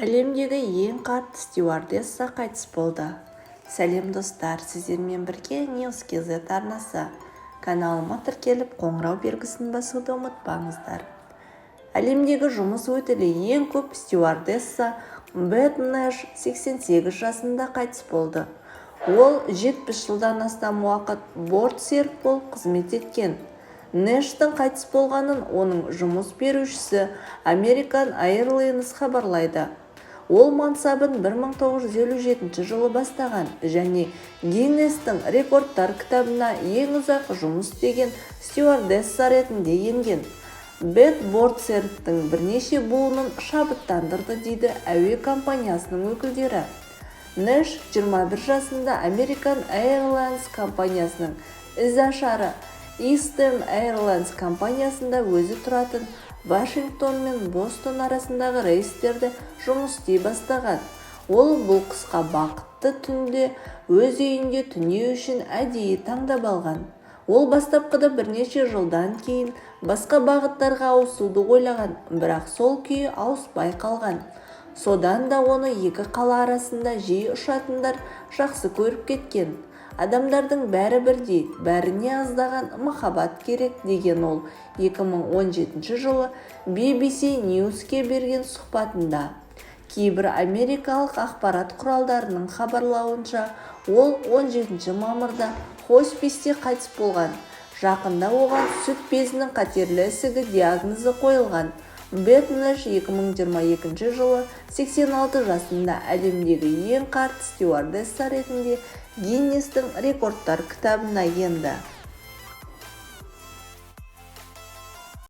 Әлемдегі ең қарт стюардесса қайтыс болды. Сәлем достар, сіздермен бірге News.kz арнасы. Каналыма тіркеліп қоңырау белгісін басуды ұмытпаңыздар. Әлемдегі жұмыс өтілі ең көп стюардесса Бет Нэш 88 жасында қайтыс болды. Ол 70 жылдан астам уақыт бортсерік болып қызмет еткен. Нэштің қайтыс болғанын оның жұмыс берушісі American Airlines хабарлайды. Ол мансабын 1957 жылы бастаған және Гиннестің рекордтар кітабына ең ұзақ жұмыс істеген стюардесса ретінде енген. Бет бортсеріктің бірнеше буынын шабыттандырды дейді әуе компаниясының өкілдері. Нэш 21 жасында American Airlines компаниясының ізашары Eastern Airlines компаниясында өзі тұратын Вашингтон мен Бостон арасындағы рейстерді жұмыс істей бастаған. Ол бұл қысқа бақытты түнде өз үйінде түнеу үшін әдейі таңдап алған. Ол бастапқыда бірнеше жылдан кейін басқа бағыттарға ауысуды ойлаған, бірақ сол күйі ауыспай қалған. Содан да оны екі қала арасында жиі ұшатындар жақсы көріп кеткен. Адамдардың бәрі бірдей, бәріне аздаған махаббат керек деген ол 2017 жылы BBC News-ке берген сұхбатында. Кейбір америкалық ақпарат құралдарының хабарлауынша, ол 17 мамырда хосписте қайтыс болған. Жақында оған сүт безінің қатерлі ісігі диагнозы қойылған. Бет Нэш 2022 жылы 86 жасында әлемдегі ең қарт стюардесса ретінде Гиннестің рекордтар кітабына енді.